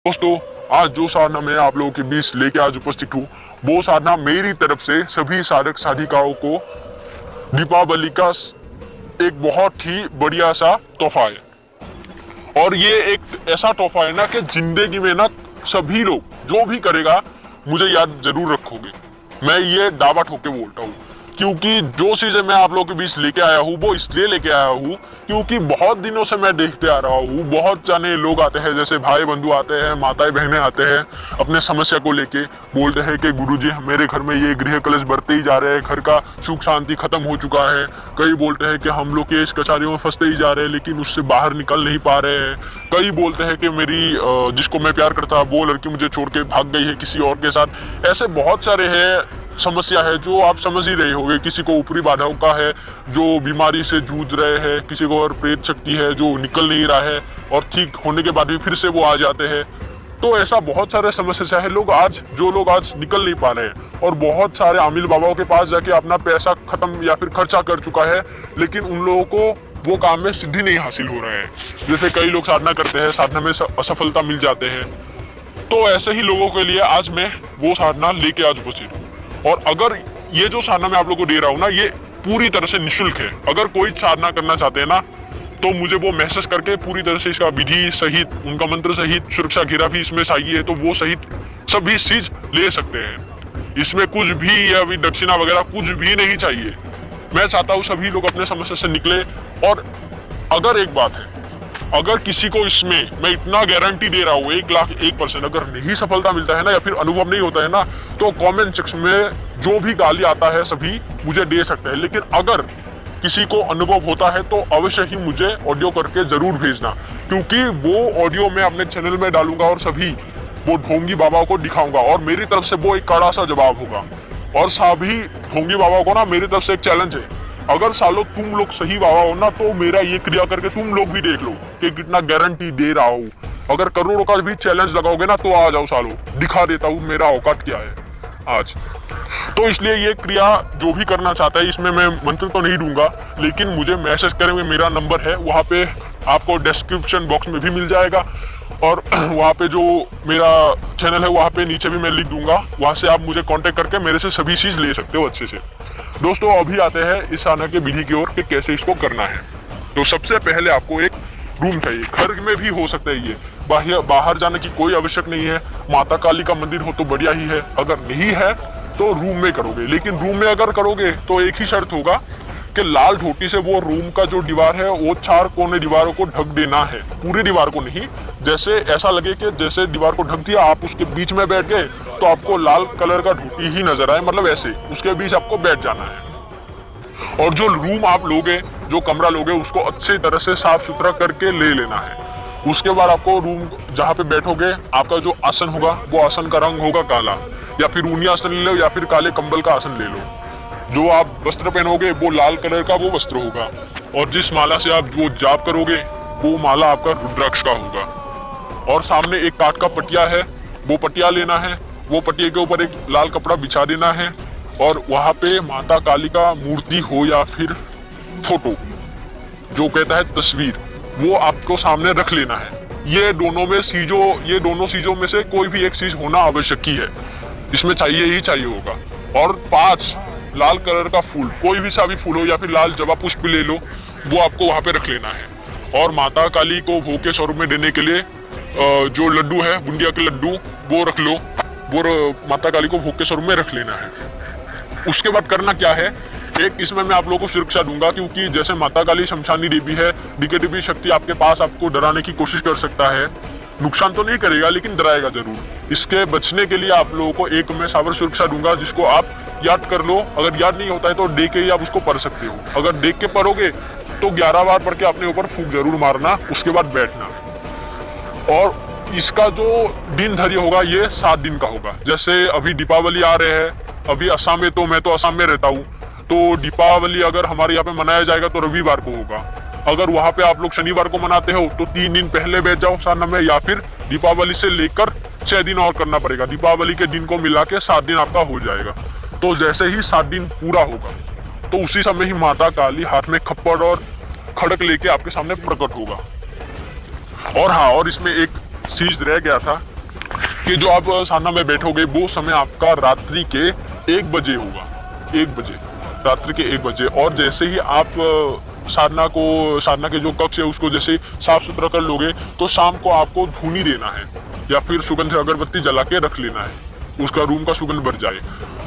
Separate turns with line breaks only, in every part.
दोस्तों, आज जो साधना मैं आप लोगों के बीच लेके आज उपस्थित हूँ वो साधना मेरी तरफ से सभी साधक साधिकाओं को दीपावली का एक बहुत ही बढ़िया सा तोहफा है। और ये एक ऐसा तोहफा है ना कि जिंदगी में ना सभी लोग जो भी करेगा मुझे याद जरूर रखोगे। मैं ये दावा ठोक के बोलता हूँ, क्योंकि जो चीजें मैं आप लोगों के बीच लेके आया हूँ वो इसलिए लेके आया हूँ क्योंकि बहुत दिनों से मैं देखते आ रहा हूँ बहुत जाने लोग आते हैं, जैसे भाई बंधु आते हैं, माताएं बहनें आते हैं, अपने समस्या को लेके बोलते हैं कि गुरुजी मेरे घर में ये गृह कलश बढ़ते ही जा रहे हैं, घर का सुख शांति खत्म हो चुका है। कई बोलते हैं कि हम लोग केस कचहरियों में फंसते ही जा रहे हैं लेकिन उससे बाहर निकल नहीं पा रहे हैं। कई बोलते हैं कि मेरी जिसको मैं प्यार करता वो लड़की मुझे छोड़ के भाग गई है किसी और के साथ। ऐसे बहुत सारे हैं समस्या है जो आप समझ ही रहे होंगे। किसी को ऊपरी बाधाओं का है जो बीमारी से जूझ रहे हैं, किसी को और प्रेत शक्ति है जो निकल नहीं रहा है और ठीक होने के बाद भी फिर से वो आ जाते हैं। तो ऐसा बहुत सारे समस्या है। लोग आज निकल नहीं पा रहे हैं और बहुत सारे आमिल बाबाओं के पास जाके अपना पैसा खत्म या फिर खर्चा कर चुका है, लेकिन उन लोगों को वो काम में सिद्धि नहीं हासिल हो रहा है। जैसे कई लोग साधना करते हैं, साधना में असफलता मिल जाते हैं। तो ऐसे ही लोगों के लिए आज मैं वो साधना लेके आज उपस्थित हूँ। और अगर ये जो साधना मैं आप लोगों को दे रहा हूँ ना, ये पूरी तरह से निःशुल्क है। अगर कोई साधना करना चाहते हैं ना तो मुझे वो मैसेज करके पूरी तरह से इसका विधि सहित, उनका मंत्र सहित, सुरक्षा घेरा भी इसमें चाहिए तो वो सहित सभी चीज ले सकते हैं। इसमें कुछ भी या दक्षिणा वगैरह कुछ भी नहीं चाहिए। मैं चाहता हूँ सभी लोग अपने समस्या से निकले। और अगर एक बात है, अगर किसी को इसमें मैं इतना गारंटी दे रहा हूँ 1,01,000% अगर नहीं सफलता मिलता है ना या फिर अनुभव नहीं होता है ना, तो कमेंट सेक्शन में जो भी गाली आता है सभी मुझे दे सकते हैं। लेकिन अगर किसी को अनुभव होता है तो अवश्य ही मुझे ऑडियो करके जरूर भेजना, क्योंकि वो ऑडियो मैं अपने चैनल में डालूंगा और सभी वो ढोंगी बाबा को दिखाऊंगा और मेरी तरफ से वो एक कड़ा सा जवाब होगा। और सभी ढोंगी बाबा को ना मेरी तरफ से एक चैलेंज है, अगर सालों तुम लोग सही बाबा हो ना तो मेरा ये क्रिया करके तुम लोग भी देख लो कि कितना गारंटी दे रहा हूँ। अगर करोड़ों का भी चैलेंज लगाओगे ना तो आ जाओ सालों, दिखा देता हूँ मेरा औकात क्या है आज। तो इसलिए ये क्रिया जो भी करना चाहता है, इसमें मैं मंत्र तो नहीं दूंगा, लेकिन मुझे मैसेज करेंगे, मेरा नंबर है वहाँ पे आपको डिस्क्रिप्शन बॉक्स में भी मिल जाएगा और वहाँ पे जो मेरा चैनल है वहाँ पे नीचे भी मैं लिख दूंगा, वहाँ से आप मुझे कांटेक्ट करके मेरे से सभी चीज ले सकते हो अच्छे से। दोस्तों, अभी आते हैं इस साधना के विधि की ओर कि कैसे इसको करना है। तो सबसे पहले आपको एक रूम चाहिए, घर में भी हो सकता है, ये बाहर जाने की कोई आवश्यक नहीं है। माता काली का मंदिर हो तो बढ़िया ही है, अगर नहीं है तो रूम में करोगे। लेकिन रूम में अगर करोगे तो एक ही शर्त होगा कि लाल धोती से वो रूम का जो दीवार है वो 4 कोने दीवारों को ढक देना है, पूरी दीवार को नहीं। जैसे ऐसा लगे कि जैसे दीवार को ढक दिया, आप उसके बीच में बैठ गए तो आपको लाल कलर का धोती ही नजर आए, मतलब ऐसे उसके बीच आपको बैठ जाना है। और जो रूम आप लोगे, जो कमरा लोगे, उसको अच्छी तरह से साफ सुथरा करके ले लेना है। उसके बाद आपको रूम जहाँ पे बैठोगे, आपका जो आसन होगा वो आसन का रंग होगा काला, या फिर ऊनी आसन ले लो या फिर काले कंबल का आसन ले लो। जो आप वस्त्र पहनोगे वो लाल कलर का वो वस्त्र होगा। और जिस माला से आप वो जाप करोगे वो माला आपका रुद्राक्ष का होगा। और सामने एक काठ का पटिया है, वो पटिया लेना है, वो पटिया के ऊपर एक लाल कपड़ा बिछा देना है और वहां पे माता काली का मूर्ति हो या फिर फोटो, जो कहता है तस्वीर, वो आपको सामने रख लेना है। ये दोनों चीजों में से कोई भी एक चीज होना आवश्यक ही है, इसमें चाहिए ही चाहिए होगा। और 5 लाल कलर का फूल, कोई भी सा भी फूल हो या फिर लाल जवा पुष्प ले लो, वो आपको वहां पे रख लेना है। और माता काली को भोग के स्वरूप में देने के लिए जो लड्डू है, बुंदिया के लड्डू, वो रख लो, वो माता काली को भोग के स्वरूप में रख लेना है। उसके बाद करना क्या है, एक इसमें मैं आप लोगों को सुरक्षा दूंगा, क्योंकि जैसे माता काली शमशानी देवी है, निगेटिव शक्ति आपके पास आपको डराने की कोशिश कर सकता है। नुकसान तो नहीं करेगा लेकिन डराएगा जरूर। इसके बचने के लिए आप लोगों को एक मैं सावर सुरक्षा दूंगा, जिसको आप याद कर लो। अगर याद नहीं होता है तो देख के ही आप उसको पढ़ सकते हो। अगर देख के पढ़ोगे तो 11 बार पढ़ के अपने ऊपर फूंक जरूर मारना, उसके बाद बैठना। और इसका जो दिन धैर्य होगा ये 7 दिन का होगा। जैसे अभी दीपावली आ रहे हैं, अभी असम में, तो मैं तो असम में रहता हूँ, तो दीपावली अगर हमारे यहाँ पे मनाया जाएगा तो रविवार को होगा। अगर वहां पे आप लोग शनिवार को मनाते हो तो 3 दिन पहले बैठ जाओ साधना में, या फिर दीपावली से लेकर 6 दिन और करना पड़ेगा। दीपावली के दिन को मिला के 7 दिन आपका हो जाएगा। तो जैसे ही 7 दिन पूरा होगा तो उसी समय ही माता काली हाथ में खप्पड़ और खड़क लेके आपके सामने प्रकट होगा। और हाँ, और इसमें एक चीज रह गया था कि जो आप साधना में बैठोगे वो समय आपका रात्रि के 1 बजे होगा, 1 बजे, रात्रि के 1 बजे। और जैसे ही आप साधना के जो कक्ष है उसको जैसे साफ सुथरा कर लोगे तो शाम को आपको धूनी देना है या फिर सुगंध अगरबत्ती जला के रख लेना है, उसका रूम का सुगंध बढ़ जाए।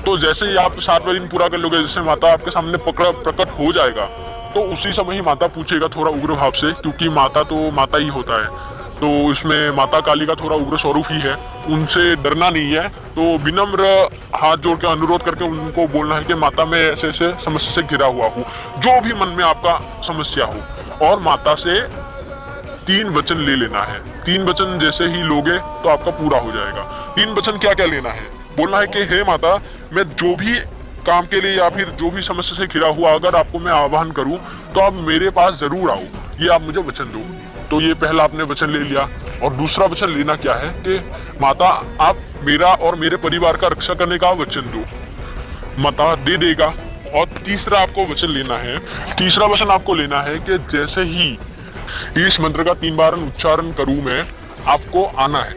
तो जैसे ही आप 7वां दिन पूरा कर लोगे, जैसे माता आपके सामने प्रकट हो जाएगा तो उसी समय ही माता पूछेगा थोड़ा उग्र भाव से, क्योंकि माता तो माता ही होता है, तो इसमें माता काली का थोड़ा उग्र स्वरूप ही है, उनसे डरना नहीं है। तो विनम्र हाथ जोड़ के अनुरोध करके उनको बोलना है कि माता मैं ऐसे ऐसे समस्या से घिरा हुआ हूँ, जो भी मन में आपका समस्या हो, और माता से 3 वचन ले लेना है। 3 वचन जैसे ही लोगे तो आपका पूरा हो जाएगा। 3 वचन क्या क्या लेना है? बोलना है कि हे माता, मैं जो भी काम के लिए या फिर जो भी समस्या से घिरा हुआ अगर आपको मैं आह्वान करूं तो आप मेरे पास जरूर आओ, ये आप मुझे वचन दो। तो ये पहला आपने वचन ले लिया। और दूसरा वचन लेना क्या है कि माता आप मेरा और मेरे परिवार का रक्षा करने का वचन दो, माता दे देगा। और तीसरा आपको वचन लेना है, तीसरा वचन आपको लेना है कि जैसे ही इस मंत्र का 3 बार उच्चारण करूं मैं, आपको आना है,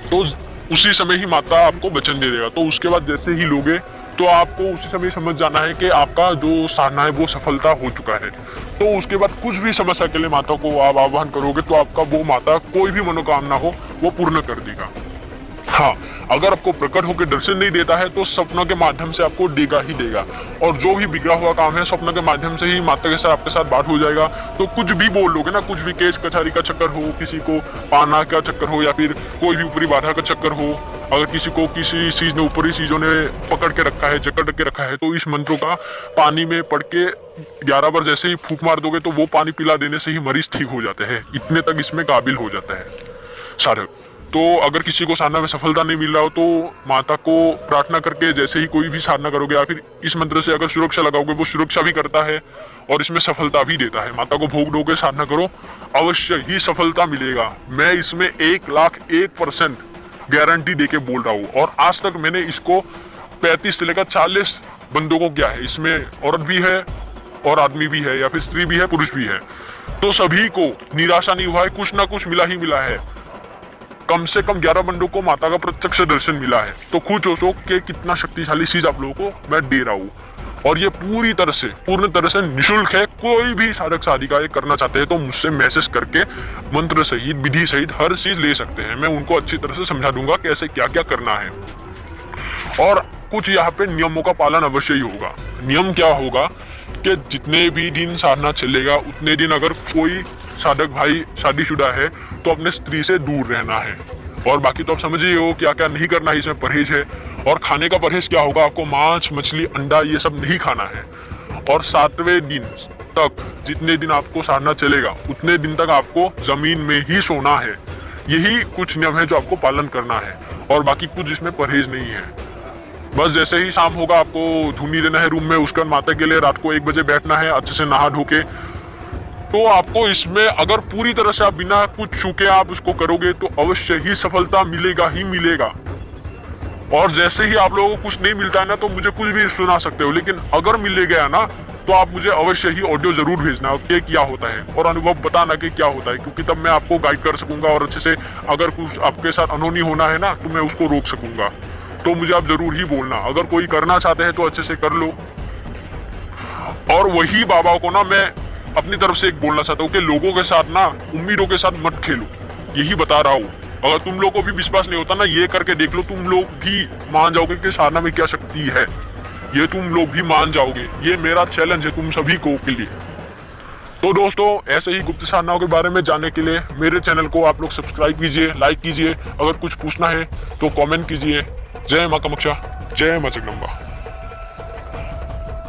तो उसी समय ही माता आपको वचन दे देगा। तो उसके बाद जैसे ही लोगे तो आपको उसी समय समझ जाना है कि आपका जो साधना है वो सफलता हो चुका है। तो उसके बाद कुछ भी समस्या के लिए माता को आप आह्वान करोगे तो आपका वो माता कोई भी मनोकामना हो वो पूर्ण कर देगा। हाँ, अगर आपको प्रकट होकर दर्शन नहीं देता है तो सपनों के माध्यम से आपको देगा ही देगा। और जो भी बिगड़ा हुआ काम है सपनों के माध्यम से ही माता के साथ आपके साथ बात हो जाएगा। तो कुछ भी बोल लोगे ना, कुछ भी केस कचहरी का चक्कर हो, किसी को पाना का चक्कर हो या फिर कोई भी ऊपरी बाधा का चक्कर हो, अगर किसी को किसी चीज ने ऊपरी चीजों ने पकड़ के रखा है, जकड़ के रखा है, तो इस मंत्रों का पानी में पढ़ के 11 बार जैसे ही फूंक मार दोगे तो वो पानी पिला देने से ही मरीज ठीक हो जाते हैं। इतने तक इसमें काबिल हो जाता है साधक। तो अगर किसी को साधना में सफलता नहीं मिल रहा हो तो माता को प्रार्थना करके जैसे ही कोई भी साधना करोगे या फिर इस मंत्र से अगर सुरक्षा लगाओगे, वो सुरक्षा भी करता है और इसमें सफलता भी देता है। माता को भोग दोगे, साधना करो, अवश्य ही सफलता मिलेगा। मैं इसमें 1,01% गारंटी देके बोल रहा हूँ। और आज तक मैंने इसको 35 से लेकर 40 बंदों को किया है। इसमें औरत भी है और आदमी भी है, या फिर स्त्री भी है, पुरुष भी है। तो सभी को निराशा नहीं हुआ है, कुछ ना कुछ मिला ही मिला है। कम से कम 11 बंदों को माता का प्रत्यक्ष दर्शन मिला है। तो खुद हो कि कितना शक्तिशाली चीज आप लोगों को मैं दे रहा हूँ। और ये पूर्ण तरह से निःशुल्क है। कोई भी साधक साधिका ये करना चाहते हैं तो मुझसे मैसेज करके मंत्र सहित, विधि सहित हर चीज ले सकते हैं। मैं उनको अच्छी तरह से समझा दूंगा कैसे क्या क्या करना है। और कुछ यहाँ पे नियमों का पालन अवश्य ही होगा। नियम क्या होगा कि जितने भी दिन साधना चलेगा उतने दिन अगर कोई साधक भाई शादीशुदा है तो अपने स्त्री से दूर रहना है। और बाकी तो आप समझ ही हो क्या क्या नहीं करना है, इसमें परहेज है। और खाने का परहेज क्या होगा, आपको मांस, मछली, अंडा ये सब नहीं खाना है। और 7वें दिन तक, जितने दिन आपको साधना चलेगा उतने दिन तक आपको जमीन में ही सोना है। यही कुछ नियम है जो आपको पालन करना है। और बाकी कुछ इसमें परहेज नहीं है। बस जैसे ही शाम होगा आपको धूनी लेना है रूम में, उसका माता के लिए रात को 1 बजे बैठना है अच्छे से नहा धो के। तो आपको इसमें अगर पूरी तरह से आप बिना कुछ छूके आप उसको करोगे तो अवश्य ही सफलता मिलेगा ही मिलेगा। और जैसे ही आप लोगों को कुछ नहीं मिलता है ना तो मुझे कुछ भी सुना सकते हो, लेकिन अगर मिल गया ना तो आप मुझे अवश्य ही ऑडियो जरूर भेजना कि क्या होता है और अनुभव बताना कि क्या होता है, क्योंकि तब मैं आपको गाइड कर सकूंगा और अच्छे से अगर कुछ आपके साथ अनहोनी होना है ना तो मैं उसको रोक सकूंगा। तो मुझे आप जरूर ही बोलना। अगर कोई करना चाहते हैं तो अच्छे से कर लो। और वही बाबा को ना मैं अपनी तरफ से एक बोलना चाहता हूँ कि लोगों के साथ ना उम्मीदों के साथ मत खेलो, यही बता रहा हूँ। अगर तुम लोग को भी विश्वास नहीं होता ना, ये करके देख लो, तुम लोग भी मान जाओगे कि साधना में क्या शक्ति है। ये तुम लोग भी मान जाओगे। ये मेरा चैलेंज है तुम सभी को के लिए। तो दोस्तों, ऐसे ही गुप्त साधनाओं के बारे में जानने के लिए मेरे चैनल को आप लोग सब्सक्राइब कीजिए, लाइक कीजिए। अगर कुछ पूछना है तो कमेंट कीजिए। जय मां कामाख्या, जय मां जगदम्बा।